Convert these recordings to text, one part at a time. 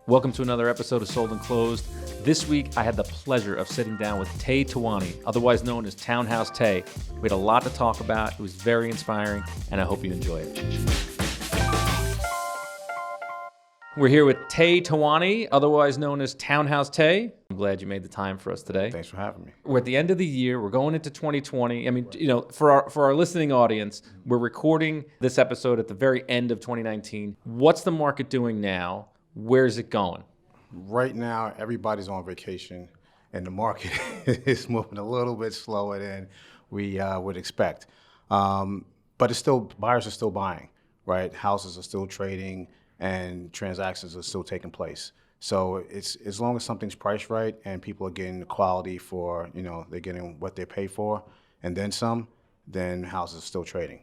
Welcome to another episode of Sold and Closed. This week, I had the pleasure of sitting down with Tiwoni, otherwise known as Townhouse Tay. We had a lot to talk about. It was very inspiring, and I hope you enjoy it. We're here with Tiwoni, otherwise known as Townhouse Tay. I'm glad you made the time for us today. Thanks for having me. We're at the end of the year. We're going into 2020. I mean, for our listening audience, we're recording this episode at the very end of 2019. What's the market doing now? Where's it going? Right now, everybody's on vacation, and the market is moving a little bit slower than we would expect. But it's still, buyers are still buying, right? Houses are still trading, and transactions are still taking place. So it's as long as something's priced right and people are getting the quality for, they're getting what they pay for, and then some, then houses are still trading.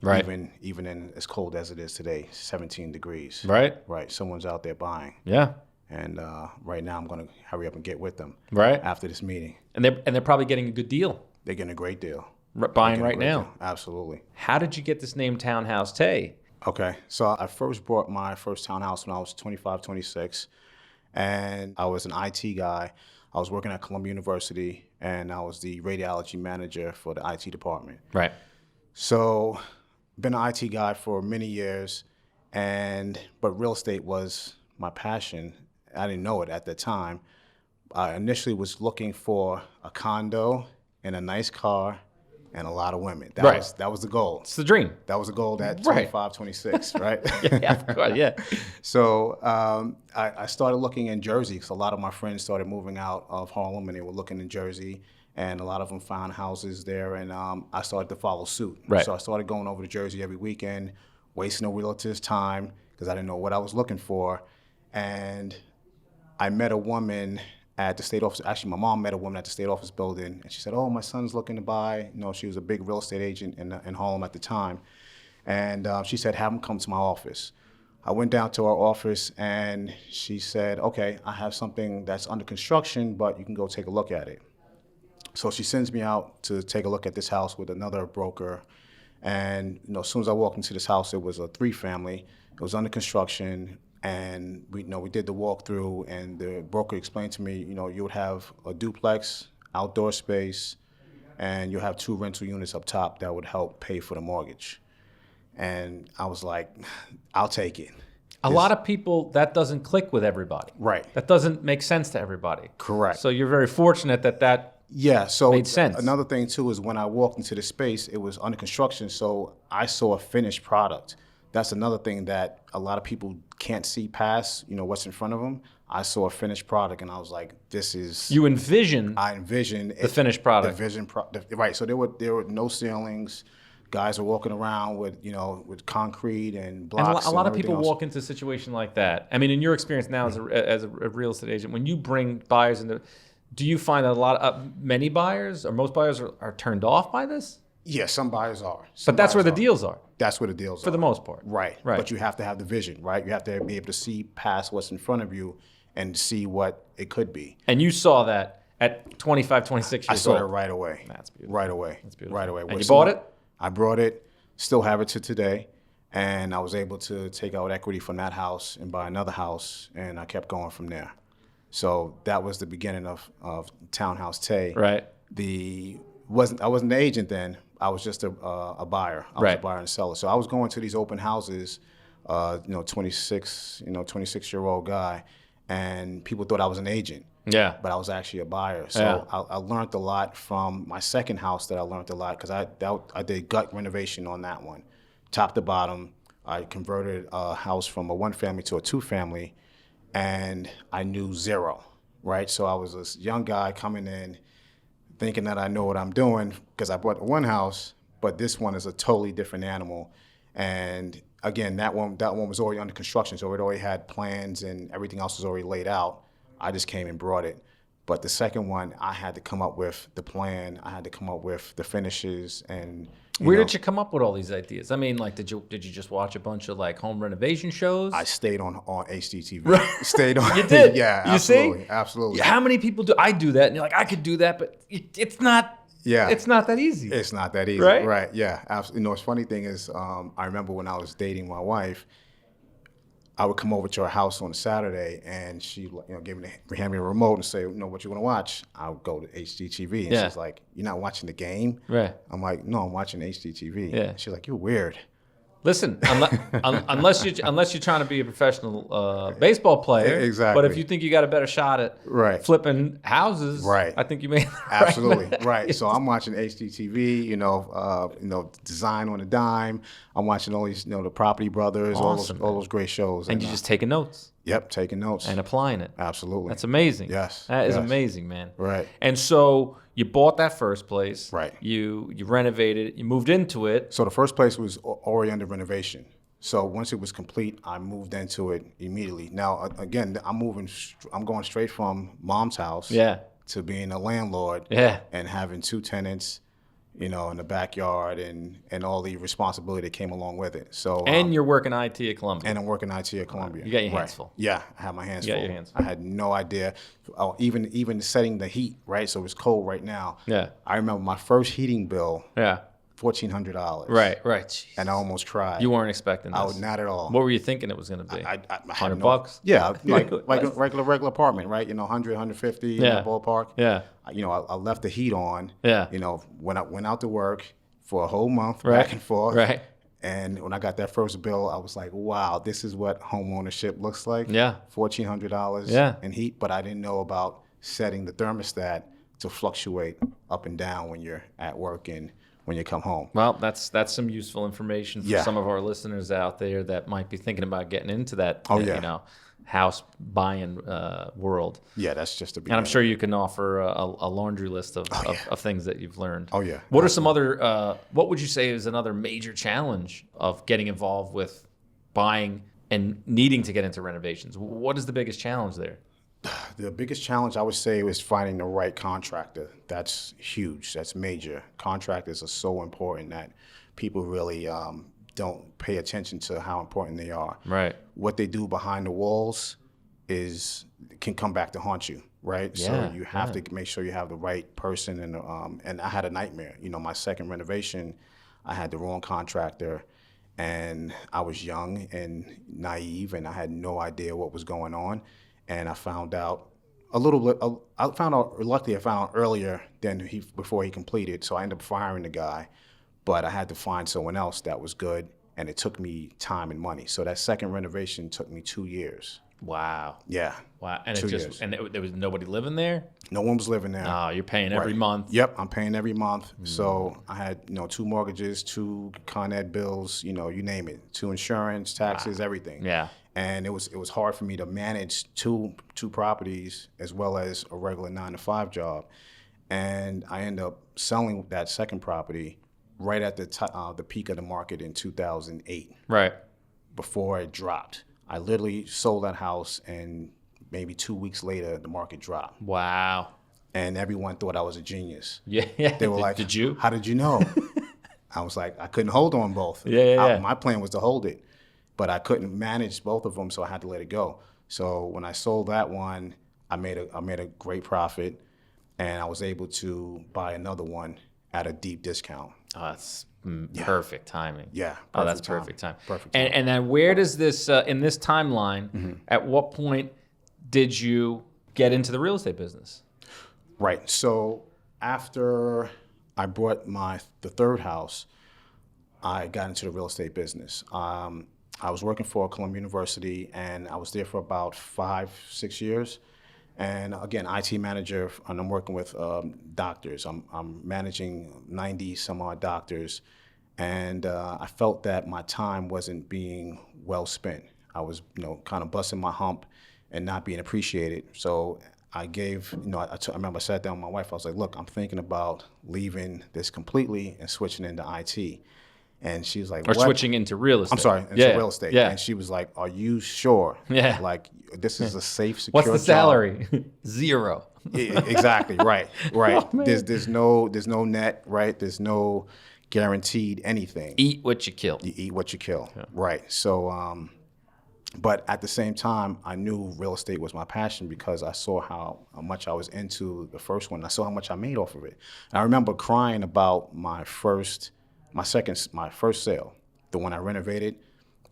Right. Even in as cold as it is today, 17 degrees. Right. Right. Someone's out there buying. Yeah. And right now I'm going to hurry up and get with them. Right. After this meeting. And they're probably getting a good deal. They're getting a great deal. Buying right now. Deal. Absolutely. How did you get this name Townhouse Tay? Okay. So I first bought my first townhouse when I was 25, 26. And I was an IT guy. I was working at Columbia University, and I was the radiology manager for the IT department. Right. So been an IT guy for many years, but real estate was my passion. I didn't know it at the time. I initially was looking for a condo and a nice car and a lot of women. That was the goal. It's the dream. That was the goal at 25, 26, right? Yeah, of course, yeah. So I started looking in Jersey because a lot of my friends started moving out of Harlem and they were looking in Jersey. And a lot of them found houses there, and I started to follow suit. Right. So I started going over to Jersey every weekend, wasting a realtor's time because I didn't know what I was looking for. And I met a woman at the state office. Actually, my mom met a woman at the state office building, and she said, "Oh, my son's looking to buy." She was a big real estate agent in Harlem at the time. And she said, "Have him come to my office." I went down to her office, and she said, "Okay, I have something that's under construction, but you can go take a look at it." So she sends me out to take a look at this house with another broker. And as soon as I walked into this house, it was a 3-family. It was under construction. And we did the walkthrough, and the broker explained to me, you would have a duplex, outdoor space, and you'll have 2 rental units up top that would help pay for the mortgage. And I was like, I'll take it. A lot of people, that doesn't click with everybody. Right. That doesn't make sense to everybody. Correct. So you're very fortunate that yeah, so made sense. Another thing too is when I walked into the space, it was under construction, so I saw a finished product. That's another thing that a lot of people can't see past, what's in front of them. I saw a finished product, and I was like, "This is." You envision. I envisioned the finished product. Right. So there were no ceilings. Guys are walking around with concrete and blocks. And a lot of people else. walk into a situation like that. I mean, in your experience now as a real estate agent, when you bring buyers into, do you find that many buyers or most buyers are turned off by this? Yeah, some buyers are. But that's where the deals are. That's where the deals are. For the most part. Right. But you have to have the vision, right? You have to be able to see past what's in front of you and see what it could be. And you saw that at 25, 26 years old. I saw it right away. That's beautiful. Right away. That's beautiful. Right away. And you bought it? I brought it, still have it to today. And I was able to take out equity from that house and buy another house, and I kept going from there. So that was the beginning of Townhouse Tay. Right. I wasn't the agent then. I was just a buyer. I was a buyer and seller. So I was going to these open houses, 26-year-old guy, and people thought I was an agent. Yeah. But I was actually a buyer. So I learned a lot from my second house that I learned a lot because I did gut renovation on that one. Top to bottom, I converted a house from a 1-family to a 2-family, and I knew zero, right? So I was this young guy coming in thinking that I know what I'm doing because I bought one house, but this one is a totally different animal. And again, that one was already under construction, so it already had plans and everything else was already laid out. I just came and brought it. But the second one, I had to come up with the plan. I had to come up with the finishes and. Where did you come up with all these ideas? I mean, like, did you just watch a bunch of home renovation shows? I stayed on HGTV. Right. Stayed on. You did. Yeah, you absolutely, see? Absolutely. How many people do? I do that, and you're like, I could do that, but it's not. Yeah. It's not that easy. It's not that easy. Right? Right. Yeah. Absolutely. What's funny thing is, I remember when I was dating my wife, I would come over to her house on a Saturday, and she, hand me a remote and say, what you want to watch? I would go to HGTV, and she's like, "You're not watching the game?" Right. I'm like, "No, I'm watching HGTV." Yeah. She's like, "You're weird." Listen, unless you're trying to be a professional baseball player, Exactly. But if you think you got a better shot at flipping houses, I think you may. Absolutely right. So I'm watching HGTV, Design on a Dime. I'm watching all these, the Property Brothers, Awesome, all those great shows. And you're just taking notes. Yep, taking notes and applying it. Absolutely. That's amazing. Yes, that is amazing, man. Right. And so you bought that first place. Right. You renovated it. You moved into it. So the first place was already under renovation. So once it was complete, I moved into it immediately. Now again, I'm going straight from mom's house. To being a landlord. And having 2 tenants, in the backyard and all the responsibility that came along with it. So and you're working IT at Columbia. And I'm working IT at Columbia. You got your hands full. Yeah, I have my hands full. You got your hands full. I had no idea. Oh, even setting the heat, right? So it's cold right now. Yeah. I remember my first heating bill. Yeah. $1,400. Right. Jeez. And I almost cried. You weren't expecting this. I was not at all. What were you thinking it was going to be? $100? Yeah, like a regular apartment, right? 100, 150 in that ballpark. Yeah. I left the heat on. Yeah. When I went out to work for a whole month, back and forth. Right. And when I got that first bill, I was like, wow, this is what home ownership looks like. Yeah. $1,400 in heat, but I didn't know about setting the thermostat to fluctuate up and down when you're at work and when you come home. Well, that's some useful information for some of our listeners out there that might be thinking about getting into that house buying world. Yeah, that's just a beginning. And I'm sure you can offer a laundry list of things that you've learned. Oh yeah. What are some other what would you say is another major challenge of getting involved with buying and needing to get into renovations? What is the biggest challenge there? The biggest challenge I would say was finding the right contractor. That's huge. That's major. Contractors are so important that people really don't pay attention to how important they are. Right. What they do behind the walls can come back to haunt you. Right. Yeah, so you have to make sure you have the right person. And I had a nightmare. My second renovation, I had the wrong contractor, and I was young and naive, and I had no idea what was going on. And I found out luckily I found out earlier than before he completed. So I ended up firing the guy, but I had to find someone else that was good, and it took me time and money. So that second renovation took me 2 years. Wow. Yeah. Wow. And 2 years. There was nobody living there? No one was living there. Oh, you're paying every month. Yep, I'm paying every month. So I had 2 mortgages, 2 Con Ed bills, you name it, 2 insurance, taxes, everything. Yeah. And it was hard for me to manage two properties as well as a regular 9-to-5 job. And I ended up selling that second property right at the peak of the market in 2008. Right. Before it dropped. I literally sold that house, and maybe 2 weeks later, the market dropped. Wow. And everyone thought I was a genius. Yeah. They were like, did you? How did you know? I was like, I couldn't hold on both. Yeah. My plan was to hold it, but I couldn't manage both of them, so I had to let it go. So when I sold that one, I made a great profit, and I was able to buy another one at a deep discount. Oh, that's perfect timing. Yeah. Perfect time. Perfect time. And then where does this, in this timeline, at what point did you get into the real estate business? Right. So after I bought the third house, I got into the real estate business. I was working for Columbia University, and I was there for about 5-6 years. And again, IT manager, and I'm working with doctors. I'm managing 90 some odd doctors, and I felt that my time wasn't being well spent. I was, kind of busting my hump and not being appreciated. So I gave, I remember I sat down with my wife. I was like, look, I'm thinking about leaving this completely and switching into IT. And she was like, or what? Switching into real estate. I'm sorry, into real estate. Yeah. And she was like, are you sure? Yeah. Like, this is a safe, secure job. What's the salary? 0. Exactly, right. Oh, there's no net, right? There's no guaranteed anything. Eat what you kill. You eat what you kill, right. So, but at the same time, I knew real estate was my passion because I saw how much I was into the first one. I saw how much I made off of it. And I remember crying about my first sale, the one I renovated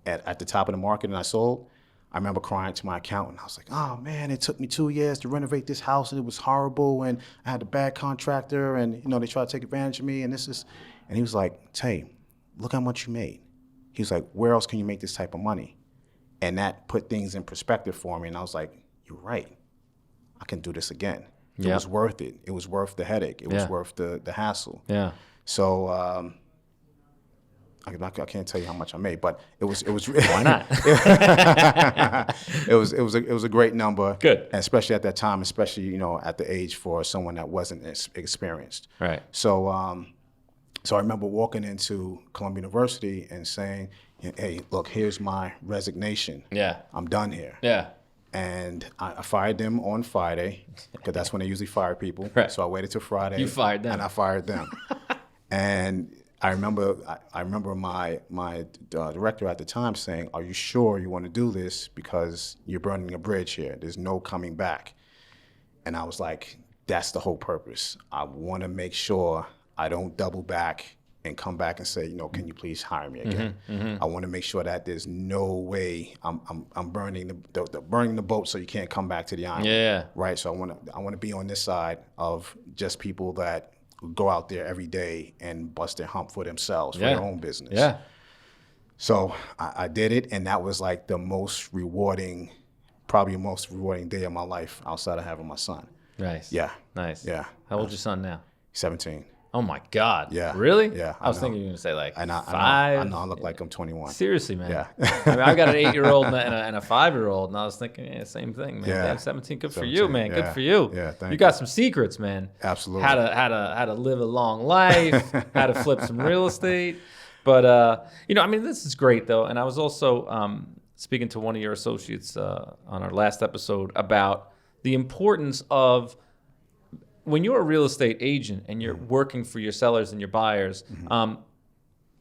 at the top of the market and I sold. I remember crying to my accountant. I was like, oh man, it took me 2 years to renovate this house and it was horrible and I had a bad contractor and they tried to take advantage of me and and he was like, Tay, look how much you made. He was like, where else can you make this type of money? And that put things in perspective for me. And I was like, you're right. I can do this again. It was worth it. It was worth the headache. It was worth the hassle. Yeah. So I can't tell you how much I made, but it was Why not? it was a great number. Good. And especially at that time, especially at the age for someone that wasn't experienced. Right. So so I remember walking into Columbia University and saying, hey, look, here's my resignation. Yeah. I'm done here. Yeah. And I fired them on Friday because that's when they usually fire people. Right. So I waited till Friday. You fired them. And I fired them. And I remember my director at the time saying, are you sure you want to do this? Because you're burning a bridge here. There's no coming back. And I was like, that's the whole purpose. I want to make sure I don't double back and come back and say, can you please hire me again? I want to make sure that there's no way I'm burning the boat so you can't come back to the island. Yeah. Right. So I want to be on this side of just people that go out there every day and bust their hump for themselves, for their own business. Yeah. So I did it, and that was like the most rewarding, probably the most rewarding day of my life outside of having my son. Nice. Yeah. Nice. Yeah. How old's your son now? 17. Oh my God. Yeah. Really? Yeah. I was thinking you were going to say like I 5. I know I look like I'm 21. Seriously, man. Yeah. I mean, I've got an 8-year-old and a 5-year-old, and I was thinking, same thing, man. Yeah. Damn, 17, good for 17, you, man. yeah. Good for you. Yeah, thank you got some secrets, man. Absolutely. How to live a long life, how to flip some real estate. But, I mean, this is great, though. And I was also speaking to one of your associates on our last episode about the importance of when you're a real estate agent and you're working for your sellers and your buyers,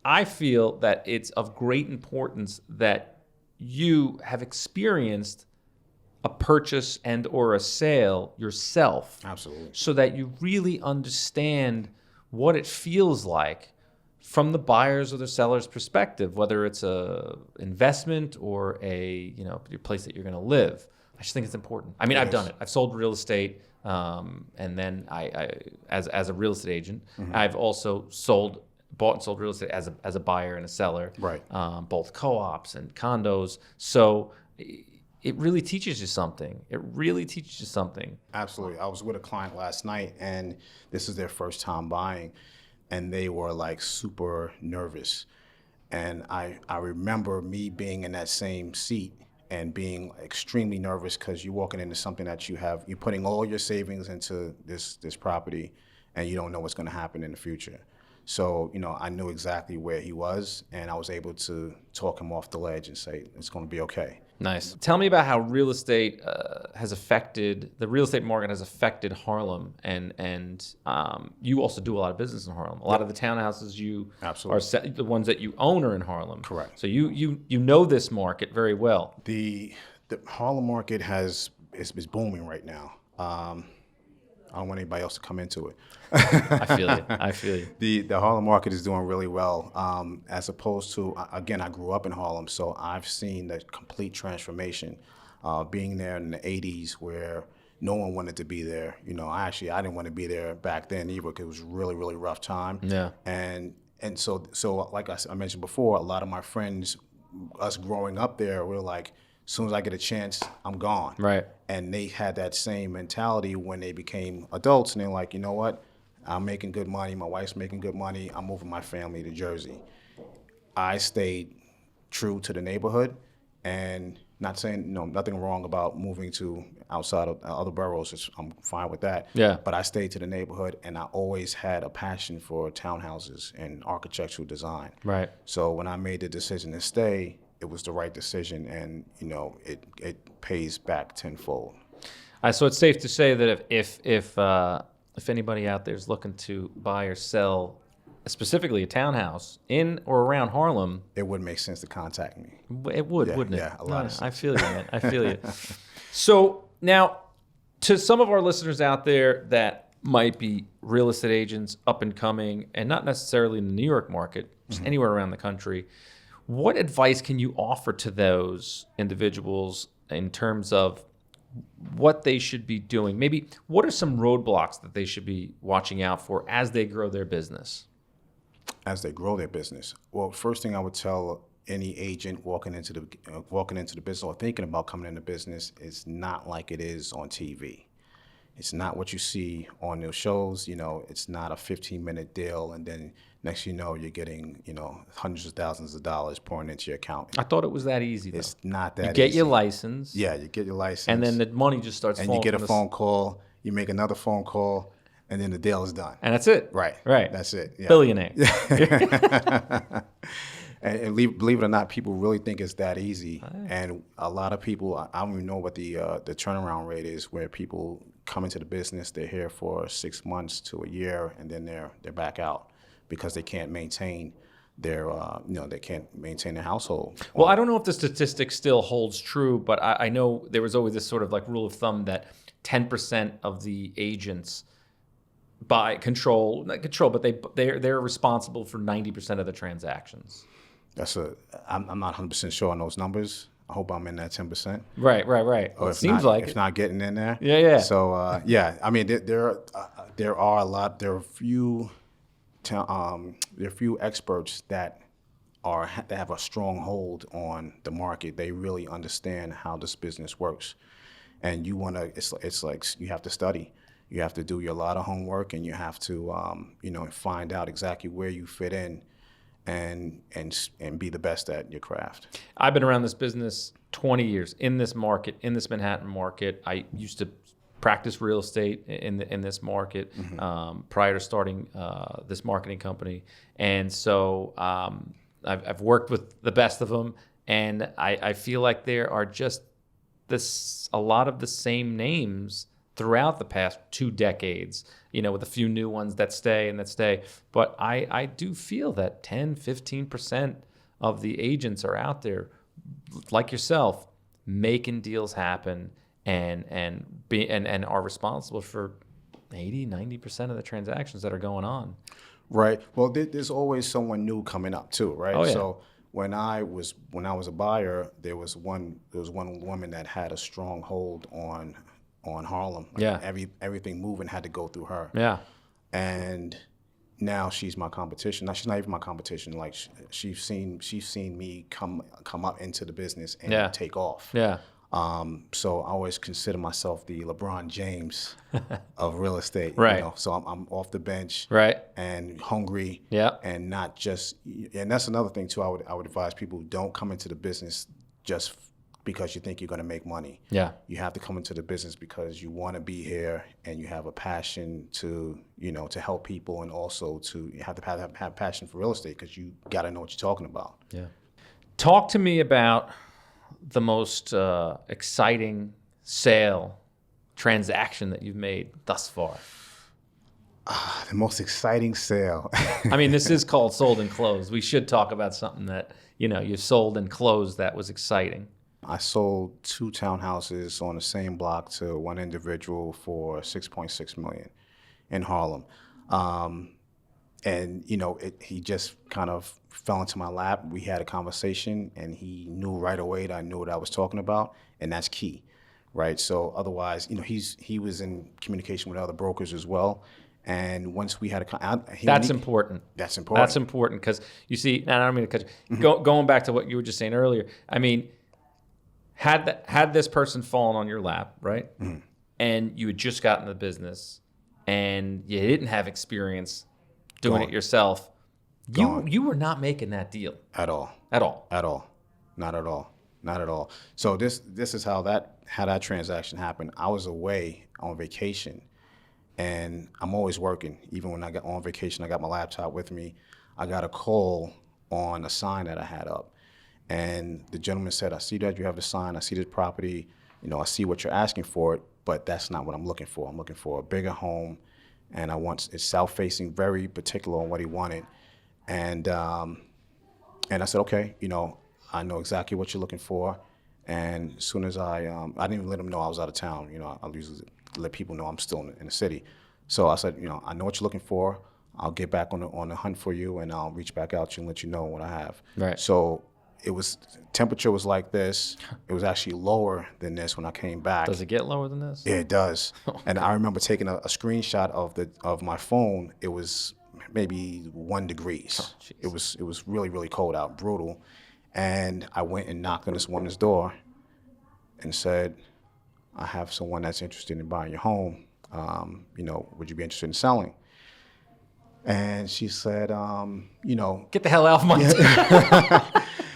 I feel that it's of great importance that you have experienced a purchase and or a sale yourself. Absolutely. So that you really understand what it feels like from the buyer's or the seller's perspective, whether it's a investment or a place that you're going to live. I just think it's important. I mean, I've done it. I've sold real estate. And then I as a real estate agent, I've also bought and sold real estate as a buyer and a seller, right? Both co-ops and condos. So it really teaches you something. It really teaches you something. Absolutely. I was with a client last night, and this is their first time buying, and they were like super nervous. And I remember me being in that same seat and being extremely nervous because you're walking into something that you're putting all your savings into this property, and you don't know what's going to happen in the future. So, I knew exactly where he was, and I was able to talk him off the ledge and say, it's going to be okay. Nice. Tell me about how real estate the real estate market has affected Harlem, and you also do a lot of business in Harlem. A lot of the townhouses you Absolutely. are the ones that you own are in Harlem. Correct. So you know this market very well. The Harlem market is booming right now. I don't want anybody else to come into it. I feel you. The Harlem market is doing really well, as opposed to, again, I grew up in Harlem, so I've seen the complete transformation. Being there in the 80s where no one wanted to be there. I didn't want to be there back then either because it was really, really rough time. Yeah. And so like I mentioned before, a lot of my friends, us growing up there, we were like, as soon as I get a chance, I'm gone. Right. And they had that same mentality when they became adults, and they're like, you know what? I'm making good money. My wife's making good money. I'm moving my family to Jersey. I stayed true to the neighborhood, and not saying nothing wrong about moving to outside of other boroughs. I'm fine with that. Yeah. But I stayed to the neighborhood, and I always had a passion for townhouses and architectural design. Right. So when I made the decision to stay, it was the right decision, and it pays back tenfold. So it's safe to say that if anybody out there is looking to buy or sell, specifically a townhouse in or around Harlem, it would make sense to contact me. It would, wouldn't it? Yeah, a lot of sense. I feel you, man. I feel you. So now, to some of our listeners out there that might be real estate agents up and coming, and not necessarily in the New York market, just anywhere around the country, What advice can you offer to those individuals in terms of what they should be doing? Maybe what are some roadblocks that they should be watching out for as they grow their business? As they grow their business, well, first thing I would tell any agent walking into the business or thinking about coming into business is not like it is on TV. It's not what you see on those shows. It's not a 15-minute deal, and then next you know you're getting hundreds of thousands of dollars pouring into your account. I thought it was that easy, though. It's not that easy. You get easy. your license. Yeah, you get your license. And then the money just starts falling. And you get a phone call, you make another phone call, and then the deal is done. And that's it. Right. That's it. Yeah. Billionaire. And believe it or not, people really think it's that easy. And a lot of people, I don't even know what the turnaround rate is, where people come into the business, they're here for 6 months to a year, and then they're back out because they can't maintain their household. Well, I don't know if the statistic still holds true, but I know there was always this sort of like rule of thumb that 10% of the agents not control, but they're responsible for 90% of the transactions. I'm not 100% sure on those numbers. I hope I'm in that 10%. Right. Well, it seems like if not getting in there. Yeah. So I mean, there are a lot. There are a few experts that have a strong hold on the market. They really understand how this business works, and it's like you have to study. You have to do a lot of homework, and you have to find out exactly where you fit in. And be the best at your craft. I've been around this business 20 years in this market, in this Manhattan market. I used to practice real estate in this market prior to starting this marketing company, and so I've worked with the best of them, and I feel like there are just a lot of the same names throughout the past 2 decades, with a few new ones that stay. But I do feel that 10, 15% of the agents are out there, like yourself, making deals happen and are responsible for 80, 90% of the transactions that are going on. Right. Well, there's always someone new coming up too, right? Oh, yeah. So when I was a buyer, there was one woman that had a strong hold on Harlem. Everything moving had to go through her. Yeah. And now she's my competition. Now she's not even my competition. Like she's seen me come up into the business and take off. Yeah. So I always consider myself the LeBron James of real estate. Right. So I'm off the bench. Right. And hungry. Yeah. And not just. And that's another thing too. I would advise people, don't come into the business just because you think you're going to make money. Yeah. You have to come into the business because you want to be here and you have a passion to help people, and also you have to have passion for real estate because you got to know what you're talking about. Yeah. Talk to me about the most exciting transaction that you've made thus far. The most exciting sale. I mean, this is called Sold and Closed. We should talk about something that, you sold and closed that was exciting. I sold 2 townhouses on the same block to one individual for $6.6 million in Harlem. And he just kind of fell into my lap. We had a conversation, and he knew right away that I knew what I was talking about, and that's key, right? So otherwise, he was in communication with other brokers as well. And once we had that's important. That's important. That's important because you see, and I don't mean to cut you. Going back to what you were just saying earlier, I mean, had this person fallen on your lap, right? Mm-hmm. And you had just gotten the business, and you didn't have experience doing it yourself, you were not making that deal at all. At all. At all. Not at all. Not at all. So this is how that transaction happened. I was away on vacation, and I'm always working. Even when I got on vacation, I got my laptop with me. I got a call on a sign that I had up. And the gentleman said, I see that you have the sign, I see this property, I see what you're asking for it, but that's not what I'm looking for. I'm looking for a bigger home, and it's south-facing, very particular on what he wanted. And I said, okay, I know exactly what you're looking for. And as soon as I didn't even let him know I was out of town. I usually let people know I'm still in the city. So I said, I know what you're looking for. I'll get back on the hunt for you, and I'll reach back out to you and let you know what I have. Right. So it was temperature was like this. It was actually lower than this when I came back. Does it get lower than this? Yeah, it does. And I remember taking a screenshot of my phone. It was maybe 1 degrees. Oh, it was really, really cold out, brutal. And I went and knocked on this woman's door and said, I have someone that's interested in buying your home. Would you be interested in selling? And she said, Get the hell out of my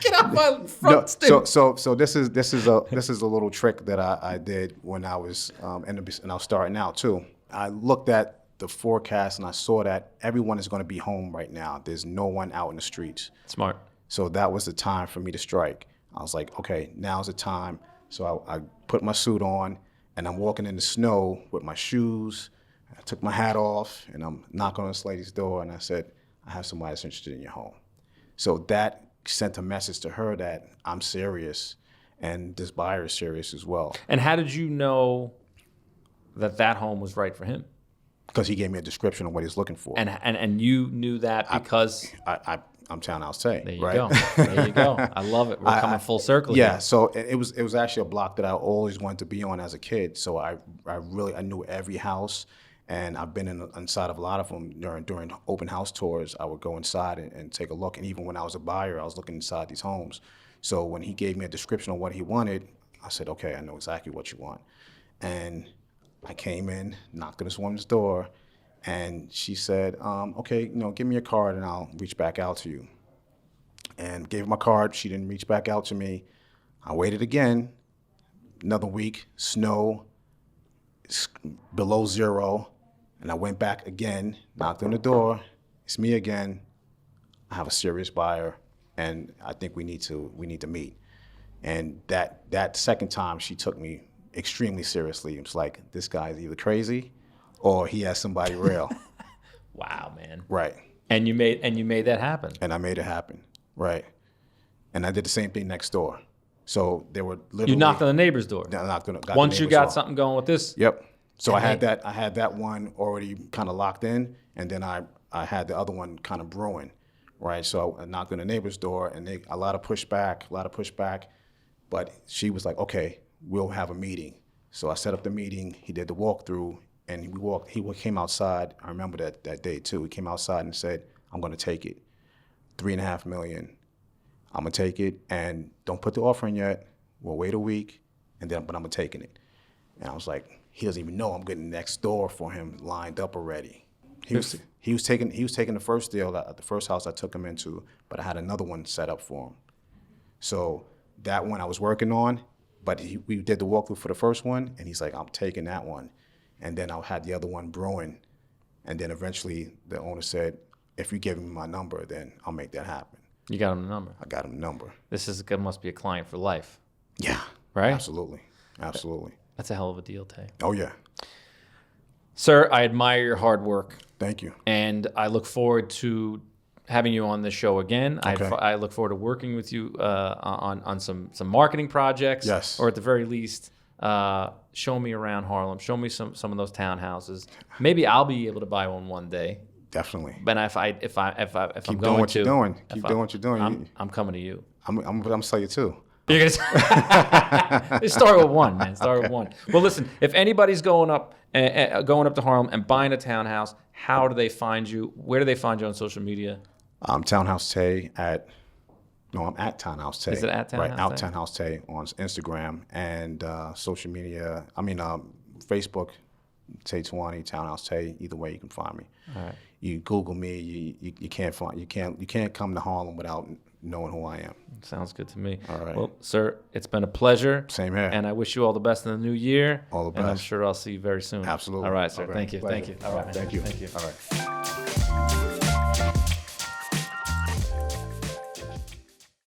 get out my front stoop. So this is a little trick that I did when I was and I was starting out too. I looked at the forecast and I saw that everyone is going to be home right now. There's no one out in the streets. Smart. So that was the time for me to strike. I was like, okay, now's the time. So I put my suit on and I'm walking in the snow with my shoes. I took my hat off and I'm knocking on this lady's door and I said, I have somebody that's interested in your home. So that sent a message to her that I'm serious and this buyer is serious as well. And how did you know that home was right for him? Because he gave me a description of what he's looking for. And you knew that because I'm Townhouse Tay. There you right? go. There you go. I love it. We're coming full circle. Yeah. Here. So it was actually a block that I always wanted to be on as a kid. So I knew every house, and I've been inside of a lot of them during open house tours. I would go inside and take a look. And even when I was a buyer, I was looking inside these homes. So when he gave me a description of what he wanted, I said, okay, I know exactly what you want. And I came in, knocked on this woman's door, and she said, okay, give me your card and I'll reach back out to you. And gave her my card. She didn't reach back out to me. I waited again, another week, snow, below 0. And I went back again, knocked on the door. It's me again. I have a serious buyer, and I think we need to meet. And that second time, she took me extremely seriously. It was like, this guy's either crazy or he has somebody real. Wow, man. Right. And you made that happen. And I made it happen. Right. And I did the same thing next door. So there were literally... You knocked on the neighbor's door. I knocked on, got Once the you got door. something going with this. Yep. So I had that one already kind of locked in, and then I had the other one kind of brewing, right? So I knocked on the neighbor's door, and a lot of pushback, but she was like, okay, we'll have a meeting. So I set up the meeting. He did the walkthrough, and he came outside. I remember that day too. He came outside and said, I'm going to take it, $3.5 million. I'm going to take it, and don't put the offer in yet. We'll wait a week, but I'm taking it. And I was like, he doesn't even know I'm getting next door for him lined up already. He was taking the first deal, the first house I took him into, but I had another one set up for him. So that one I was working on, but we did the walkthrough for the first one, and he's like, I'm taking that one. And then I had the other one brewing. And then eventually the owner said, if you give me my number, then I'll make that happen. You got him the number. I got him the number. Must be a client for life. Yeah. Right? Absolutely. That's a hell of a deal, Tay. Oh, yeah. Sir, I admire your hard work. Thank you. And I look forward to having you on this show again. Okay. I look forward to working with you on some marketing projects. Yes. Or at the very least, show me around Harlem. Show me some of those townhouses. Maybe I'll be able to buy one day. Definitely. But if I'm Keep going doing what to, you're doing. Keep doing what you're doing. I'm coming to you. I'm gonna sell you too. You're gonna start with one, man. Start with one. Well, listen. If anybody's going up to Harlem and buying a townhouse, how do they find you? Where do they find you on social media? Townhouse Tay I'm at Townhouse Tay. Is it at Townhouse Right, out Tay? Townhouse Tay on Instagram and social media. Facebook, Tiwoni, Townhouse Tay. Either way, you can find me. All right. You Google me, you can't come to Harlem without knowing who I am. Sounds good to me. All right. Well, sir, it's been a pleasure. Same here. And I wish you all the best in the new year. All the And I'm best. sure I'll see you very soon. Absolutely. All right, sir. All right. Thank you. Pleasure. Thank you. All right. Thank you. Thank you. All right.